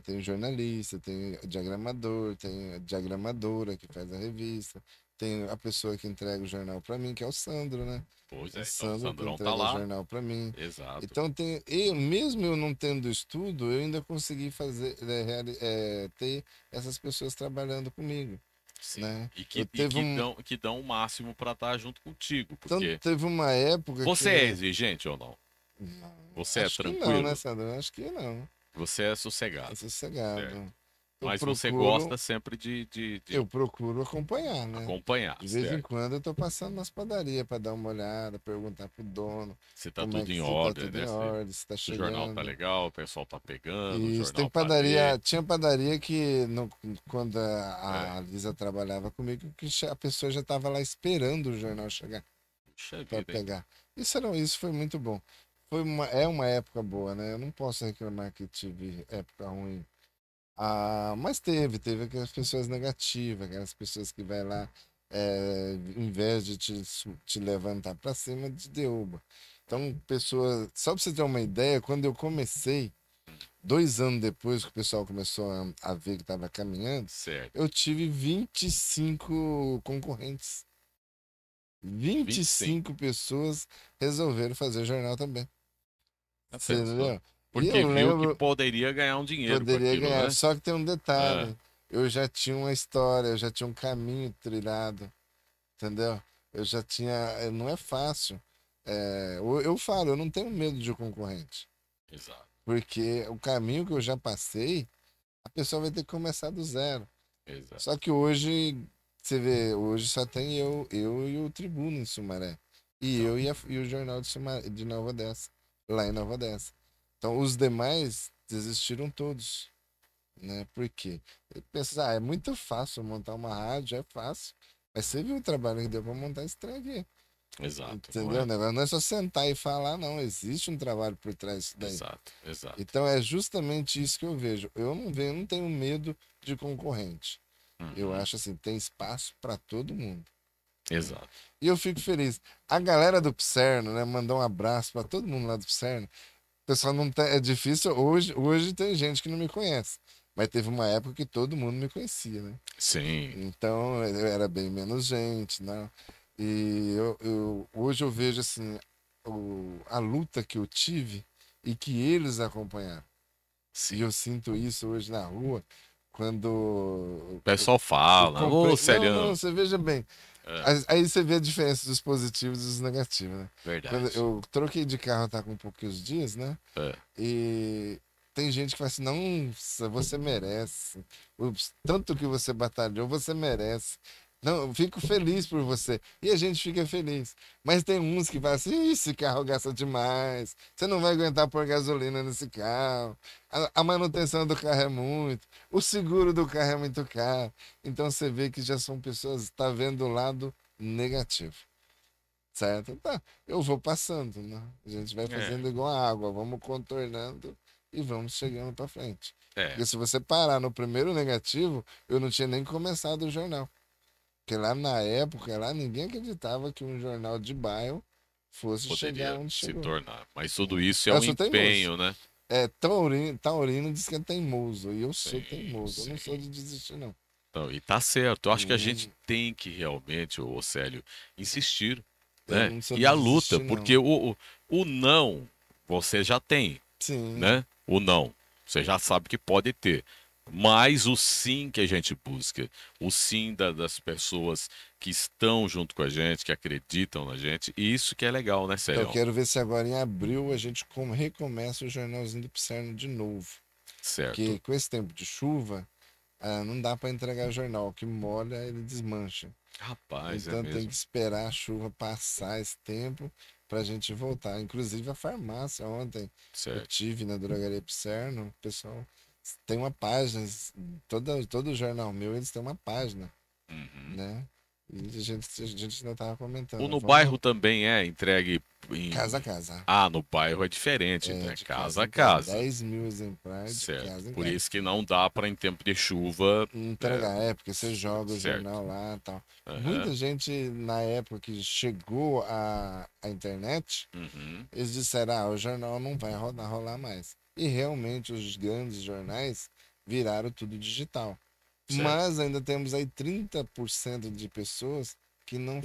tem jornalista, tem diagramador, tem a diagramadora que faz a revista, tem a pessoa que entrega o jornal para mim, que é o Sandro, né? pois É o é. Então o Sandro que Sandrão tá entrega lá. jornal para mim. Exato. Então tem, eu, mesmo eu não tendo estudo, eu ainda consegui fazer, ter essas pessoas trabalhando comigo, Sim. né? E Eu que, e teve um, que dão o máximo para estar junto contigo, então porque teve uma época você é que, exigente ou não? não, Você é acho que não, né, tranquilo? Sandro? Acho que não. Você é É sossegado, certo? sossegado. Eu Mas você procuro gosta sempre de Eu procuro acompanhar, né? acompanhar, De vez em certo? quando eu tô passando nas padarias para dar uma olhada, perguntar pro dono Se tá como é tudo que em se tá ordem, tudo né? em Se ordem, se tá o jornal tá chegando. legal, o pessoal tá pegando, o E tem jornal tá ali. padaria, tinha padaria que quando É. a Lisa trabalhava comigo, que a pessoa já estava lá esperando o jornal chegar Puxa para vida, hein? pegar. Isso foi muito bom. É uma época boa, né? Eu não posso reclamar que tive época ruim. Mas teve aquelas pessoas negativas, aquelas pessoas que vai lá, em vez de te levantar para cima, te derruba. Então, pessoas, só para você ter uma ideia, quando eu comecei, 2 anos depois que o pessoal começou a ver que estava caminhando, Certo. eu tive 25 concorrentes. vinte vinte e e cinco cinco pessoas resolveram fazer jornal também. Já Você pensou? entendeu? E Porque eu viu que lembro, poderia ganhar um dinheiro com poderia aquilo, ganhar. né? Só que tem um É, detalhe. Eu já tinha uma história, eu já tinha um caminho trilhado, entendeu? Eu já tinha. Não é fácil. Eu falo, eu não tenho medo de concorrente. exato, Porque o caminho que eu já passei, a pessoa vai ter que começar do zero. exato. Só que hoje, Você vê, hoje só tem eu e o Tribuno em Sumaré. E Então, eu e o Jornal de Nova Odessa, lá em Nova Odessa. Então, os demais desistiram todos, né? Por quê? Eu penso, é muito fácil montar uma rádio, é fácil. Mas você viu o trabalho que deu pra montar esse trem aqui. exato, não Entendeu? O é? negócio não é só sentar e falar, não. Existe um trabalho por trás disso daí. Exato, exato. Então é justamente isso que eu vejo. Eu não tenho medo de concorrente. Eu Uhum, acho assim, tem espaço para todo mundo. Né? exato. E eu fico feliz. A galera do Pserno, né? Mandar um abraço para todo mundo lá do Pserno. O pessoal não tá, é difícil hoje tem gente que não me conhece, mas teve uma época que todo mundo me conhecia, né? Sim, Então eu era bem menos gente, né? E hoje eu vejo assim a luta que eu tive e que eles acompanharam. E sim. eu sinto isso hoje na rua, quando O pessoal eu fala, ô comprei. Não, não, Celião. você veja bem. É, Aí você vê a diferença dos positivos e dos negativos, né? Quando verdade. eu troquei de carro, tá com poucos dias, né? É, E tem gente que fala assim, não, você merece. Tanto que você batalhou, você merece. Não, eu fico feliz por você. E a gente fica feliz. Mas tem uns que falam assim, "Ih, esse carro gasta demais. Você não vai aguentar pôr gasolina nesse carro. A manutenção do carro é muito. O seguro do carro é muito caro." Então você vê que já são pessoas, tá vendo o lado negativo. Certo? Tá, eu vou passando, né? A gente vai é, fazendo igual a água, vamos contornando e vamos chegando para frente. é. Porque se você parar no primeiro negativo, eu não tinha nem começado o jornal. Porque lá na época, lá ninguém acreditava que um jornal de bairro fosse chegar Poderia onde se chegou. tornar. Mas tudo Né? isso é Eu um sou teimoso. empenho, né? Taurino diz que é teimoso, e eu sou Sim, teimoso. Eu não sou sim. de desistir, não. Então, e tá certo. Eu acho que a gente Hum, tem que realmente, ô Célio, insistir, Eu né? não sou E de a luta, desistir, porque não. o não você já tem, Sim, né? O não, você já sabe que pode ter. Mas o sim que a gente busca, o sim das pessoas que estão junto com a gente, que acreditam na gente, e isso que é legal, né, então, eu Célio? quero ver se agora em abril a gente recomeça o jornalzinho do Pserno de novo. Porque Certo. com esse tempo de chuva, não dá para entregar jornal. O que molha, ele desmancha. Rapaz, é Então tem que mesmo. esperar a chuva passar esse tempo para a gente voltar. Inclusive a farmácia, ontem eu Certo. tive na drogaria Pserno, o pessoal tem uma página, todo jornal meu, eles têm uma página, Uhum. né? E a gente ainda tava O comentando, no vamos bairro também é entregue casa a em. casa. Ah, no bairro é diferente, então É, é de casa casa a em casa. casa. 10.000 exemplares de Certo. casa em Por casa. isso que não dá para em tempo de chuva. É, Entregar, porque você joga o certo. jornal lá e tal. Aham. Muita gente, na época que chegou a internet, Uhum. eles disseram, o jornal não vai rolar mais. E realmente os grandes jornais viraram tudo digital. Certo. Mas ainda temos aí 30% de pessoas que não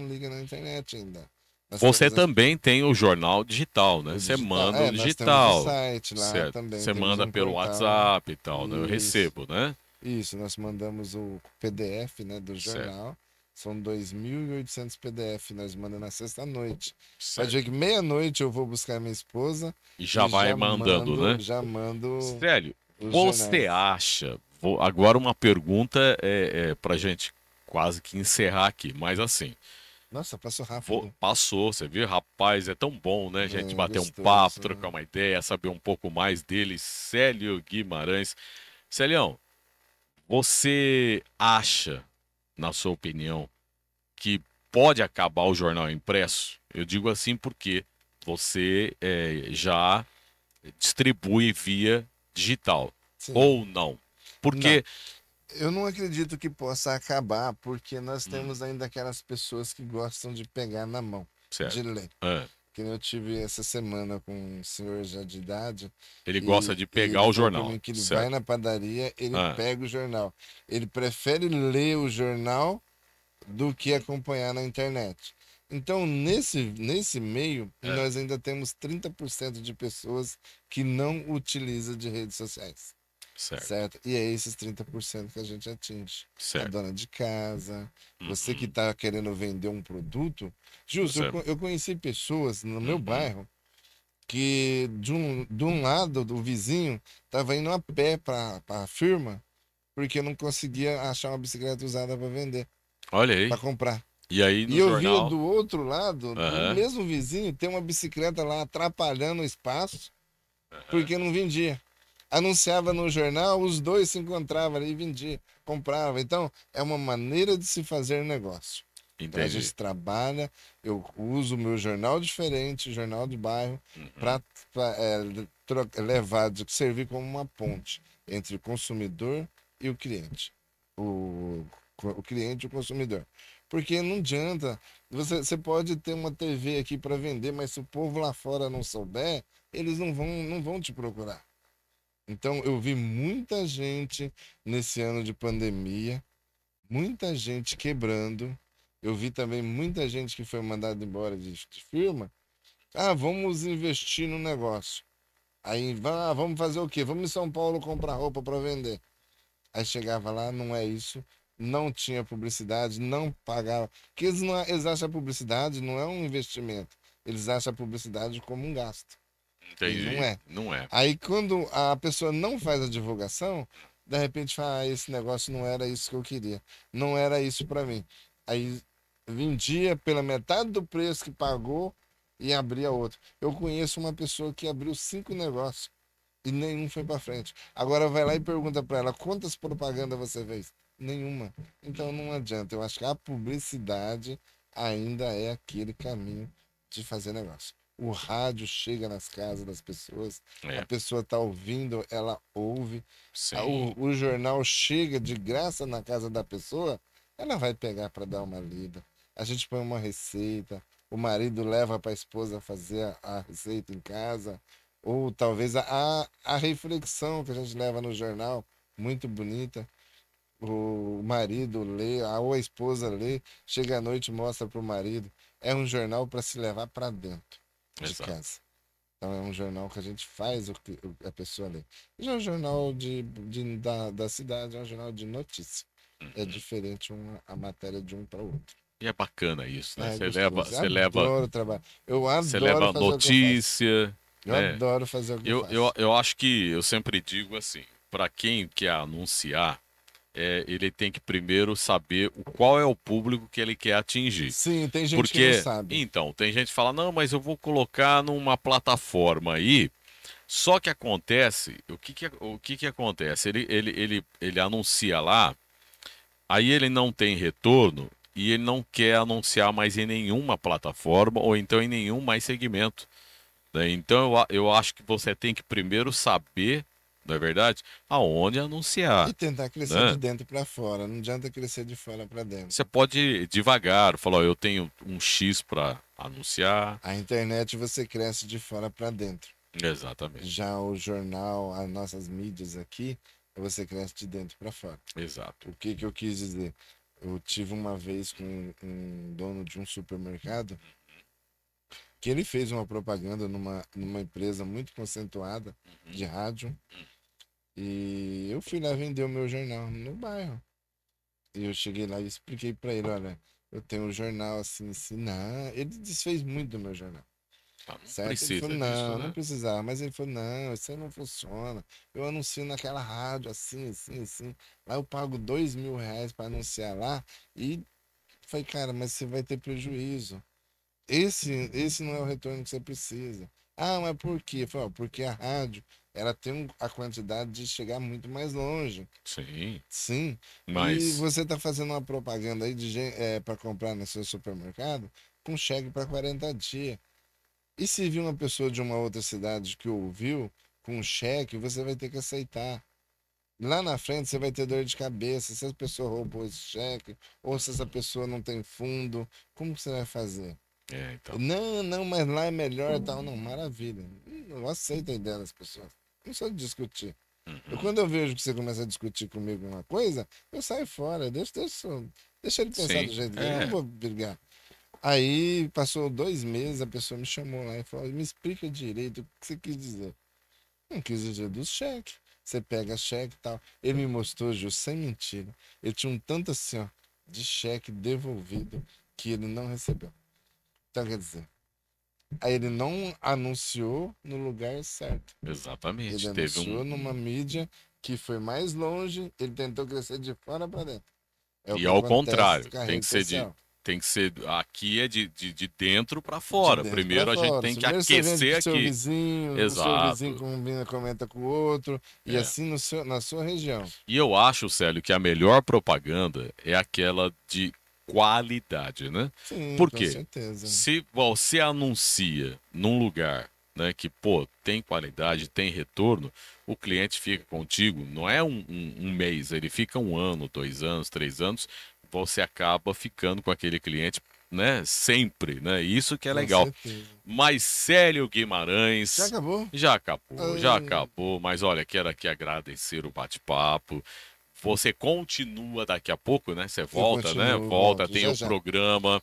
ligam na internet ainda. Nós Você temos também tem o jornal digital, né? o Você digital. manda o Nós temos o digital. site lá Certo. também, Você temos manda um pelo portal. WhatsApp e tal, né? Eu Isso. recebo, né? Isso, nós mandamos o PDF, né, do Certo. jornal. São 2.800 PDF, nós mandamos na sexta-noite. Pode ver Certo. que meia-noite eu vou buscar minha esposa E já e vai mandando, né? já mando Célio, os você jornais. acha? Agora uma pergunta para gente quase que encerrar aqui, mas assim, Nossa, passou rápido. passou, você viu? Rapaz, é tão bom, né? A gente É bater um papo, gostoso, trocar né? uma ideia, saber um pouco mais dele, Célio Guimarães. Celião, você acha, na sua opinião, que pode acabar o jornal impresso? Eu digo assim porque você já distribui via digital, ou Sim. não? Não, Porque. eu não acredito que possa acabar, porque nós Hum, temos ainda aquelas pessoas que gostam de pegar na mão, de certo. ler. É, Que nem eu tive essa semana com um senhor já de idade ele gosta e de pegar ele o falou para jornal, mim que ele vai certo. na padaria, ele É, pega o jornal. Ele prefere ler o jornal do que hum, acompanhar na internet. Então, nesse meio, é, nós ainda temos 30% de pessoas que não utilizam de redes sociais. certo, Certo? E é esses 30% que a gente atinge. A certo. dona de casa, você que Uhum, está querendo vender um produto. Justo, certo. eu conheci pessoas no meu Uhum, bairro que de um lado do vizinho estava indo a pé para a firma porque não conseguia achar uma bicicleta usada para vender. Olha para aí. comprar. E aí E no eu via jornal. do outro lado, o Aham. mesmo vizinho tem uma bicicleta lá atrapalhando o espaço, Aham. porque não vendia. Anunciava no jornal, os dois se encontravam ali e vendia, comprava. Então, é uma maneira de se fazer negócio. Então, a Entendi. gente trabalha, eu uso o meu jornal diferente, jornal de bairro, Uhum. para levar, servir como uma ponte entre o consumidor e o cliente. O, o cliente e o consumidor. Porque não adianta, você pode ter uma TV aqui para vender, mas se o povo lá fora não souber, eles não vão te procurar. Então, eu vi muita gente nesse ano de pandemia, muita gente quebrando. Eu vi também muita gente que foi mandada embora de firma. Ah, vamos investir no negócio. Aí, vamos fazer o quê? Vamos em São Paulo comprar roupa para vender. Aí chegava lá, não é isso. Não tinha publicidade, não pagava. Porque eles acham a publicidade não é um investimento. Eles acham a publicidade como um gasto. E não Entendi. é. Não é. Aí quando a pessoa não faz a divulgação, de repente fala, ah, esse negócio não era isso que eu queria. Não era isso para mim. Aí vendia pela metade do preço que pagou e abria outro. Eu conheço uma pessoa que abriu 5 negócios e nenhum foi para frente. Agora vai lá e pergunta para ela, quantas propagandas você fez? Nenhuma. Então não adianta. Eu acho que a publicidade ainda é aquele caminho de fazer negócio. O rádio chega nas casas das pessoas, a É. pessoa está ouvindo, ela ouve. Sim. O jornal chega de graça na casa da pessoa, ela vai pegar para dar uma lida. A gente põe uma receita, o marido leva para a esposa fazer a receita em casa, ou talvez a reflexão que a gente leva no jornal, muito bonita. O marido lê, ou a esposa lê, chega à noite e mostra para o marido. É um jornal para se levar para dentro de Exato. casa. Então é um jornal que a gente faz a pessoa lê. Já o jornal da cidade é um jornal de notícia. É Uhum. diferente a matéria de um para o outro. E é bacana isso, né? É Você leva, gostoso. Eu você leva, adoro trabalhar. Eu você adoro leva fazer o que eu faço. notícia, Eu né? adoro fazer o que eu Eu, faço. eu acho que eu sempre digo assim, para quem quer anunciar, ele tem que primeiro saber qual é o público que ele quer atingir. Sim, tem gente que não Porque, sabe. então, tem gente que fala, não, mas eu vou colocar numa plataforma aí. Só que acontece, o que que acontece? Ele anuncia lá, aí ele não tem retorno e ele não quer anunciar mais em nenhuma plataforma ou então em nenhum mais segmento, né? Então eu acho que você tem que primeiro saber, não é verdade, aonde E anunciar, tentar crescer de né? dentro para fora. Não adianta crescer de fora para Você dentro. pode ir devagar, falar, ó, eu tenho um X para anunciar. A internet você cresce de fora para dentro. Exatamente, Já o jornal, as nossas mídias aqui, você cresce de dentro para fora. exato. O que que eu quis dizer? Eu tive uma vez com um dono de um supermercado que ele fez uma propaganda numa empresa muito conceituada de rádio e eu fui lá vender o meu jornal no bairro. E eu cheguei lá e expliquei para ele, olha, eu tenho um jornal assim, assim, não. Ele desfez muito do meu jornal. Ah, não Certo? Ele falou, precisa disso, não, não né? precisava. Mas ele falou, não, isso aí não funciona. Eu anuncio naquela rádio assim, assim, assim. Lá eu pago R$ 2.000 para anunciar lá. E falei, cara, mas você vai ter prejuízo. Esse não é o retorno que você precisa. Ah, mas por quê? Eu falei, ó, porque a rádio, ela tem a quantidade de chegar muito mais longe. Sim, Sim. E mas você está fazendo uma propaganda aí para comprar no seu supermercado com cheque para 40 dias. E se vir uma pessoa de uma outra cidade que ouviu com um cheque, você vai ter que aceitar. Lá na frente você vai ter dor de cabeça se essa pessoa roubou esse cheque ou se essa pessoa não tem fundo. Como que você vai fazer? então. Não, não, mas lá é melhor e tal. Não, maravilha. Eu aceito a ideia das pessoas. Não sou de discutir. Uhum. Quando eu vejo que você começa a discutir comigo uma coisa, eu saio fora. Deixa ele pensar do Sim, jeito dele. Eu não vou brigar. Aí passou 2 meses, a pessoa me chamou lá e falou: me explica direito o que você quis dizer. Não quis dizer dos cheques. Você pega cheque e tal. Ele me mostrou, Ju, sem mentira. Ele tinha um tanto assim, ó, de cheque devolvido que ele não recebeu. Então, quer dizer, aí ele não anunciou no lugar certo. Ele exatamente. Teve anunciou numa mídia que foi mais longe, ele tentou crescer de fora para dentro. É o E que ao acontece contrário, com a tem rede que ser social. tem que ser, aqui é de dentro para De fora. dentro para Primeiro a gente fora. tem que Primeiro você vende aquecer pro seu aqui. vizinho, o seu vizinho Exato. combina, comenta com o outro, e É. assim no seu, na sua região. E eu acho, Célio, que a melhor propaganda é aquela de qualidade, né? Sim, Por com quê? certeza. Se você anuncia num lugar, né, que, pô, tem qualidade, tem retorno, o cliente fica contigo, não é um mês, ele fica 1 ano, 2 anos, 3 anos, você acaba ficando com aquele cliente, né, sempre, né? Isso que é Com legal. certeza. Mas Célio Já Guimarães, acabou? já Ai, acabou, mas olha, quero aqui agradecer o bate-papo. Você continua daqui a pouco, né? Você eu volta, né? continuo, Volta, volto, tem já o já. programa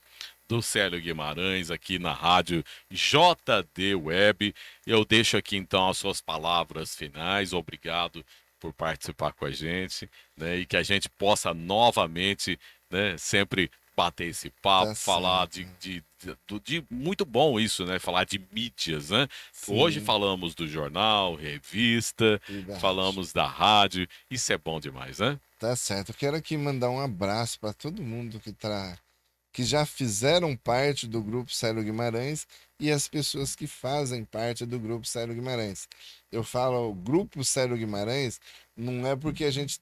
do Célio Guimarães aqui na rádio JD Web. Eu deixo aqui então as suas palavras finais. Obrigado por participar com a gente, né? E que a gente possa novamente, né? Sempre bater esse papo, Tá falar certo. de muito bom isso, né? Falar de mídias, né? Hoje Sim, falamos do jornal, revista, e da rádio. falamos da rádio. Isso é bom demais, né? Tá certo. Eu quero aqui mandar um abraço para todo mundo que já fizeram parte do Grupo Célio Guimarães e as pessoas que fazem parte do Grupo Célio Guimarães. Eu falo o Grupo Célio Guimarães, não é porque a gente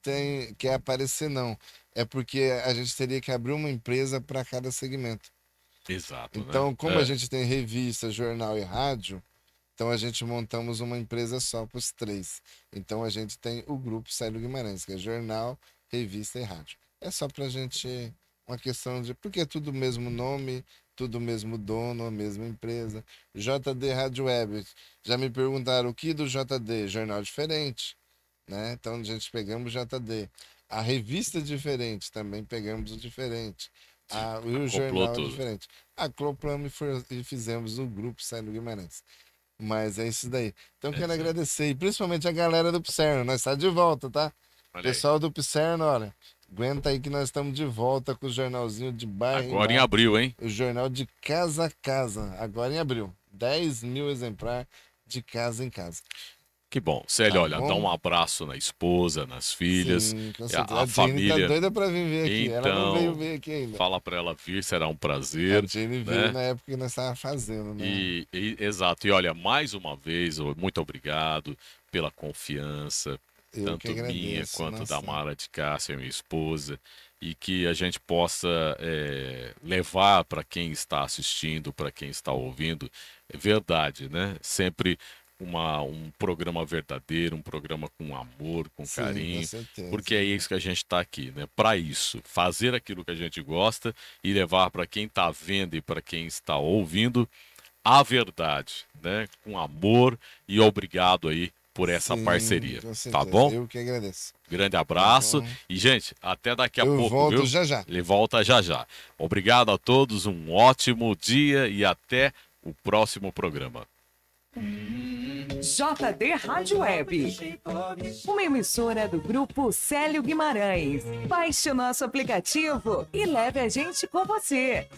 quer aparecer, não. É porque a gente teria que abrir uma empresa para cada segmento. Exato, né? Então, como a É, gente tem revista, jornal e rádio, então a gente montamos uma empresa só para os três. Então a gente tem o Grupo Célio Guimarães, que é jornal, revista e rádio. É só para a gente, uma questão de, porque é tudo o mesmo nome, tudo o mesmo dono, a mesma empresa. JD Rádio Web. Já me perguntaram o que do JD? Jornal diferente, né? Então a gente pegamos o JD. A revista é diferente, também pegamos o diferente. E o acoplou jornal é tudo. diferente. Acoplamos e fizemos o Grupo Célio Guimarães. Mas é isso daí. Então É quero isso aí. agradecer, e principalmente a galera do Pserno. Nós está de volta, tá? Olha aí. Pessoal do Pserno, olha, aguenta aí que nós estamos de volta com o jornalzinho de bairro em Agora em bairro, abril, hein? o jornal de casa a casa, agora em abril. 10.000 exemplares de casa em casa. Que bom. Célio, Tá olha, dá bom? um abraço na esposa, nas filhas, Sim, com certeza. a A Jane tá família. doida pra vir ver aqui. Ela não veio Então, ver aqui ainda. fala para ela vir, será um A prazer, Jane veio né? na época que nós estávamos fazendo, né? Exato. E olha, mais uma vez, muito obrigado pela confiança, Eu que tanto minha agradeço, quanto da nossa. Mara de Cássia, minha esposa, e que a gente possa levar para quem está assistindo, para quem está ouvindo, é verdade, né? Sempre um programa verdadeiro, um programa com amor, com Sim, com carinho, porque certeza. é isso que a gente está aqui, né? Para isso, fazer aquilo que a gente gosta e levar para quem está vendo e para quem está ouvindo a verdade, né? Com amor e obrigado aí por essa Sim, parceria, com tá certeza. bom? Eu que agradeço. Grande Tá abraço bom? e, gente, até daqui a Eu pouco, volto viu? já já. Ele volta já já. Obrigado a todos, um ótimo dia e até o próximo programa. JD Rádio Web, uma emissora do Grupo Célio Guimarães. Baixe o nosso aplicativo e leve a gente com você.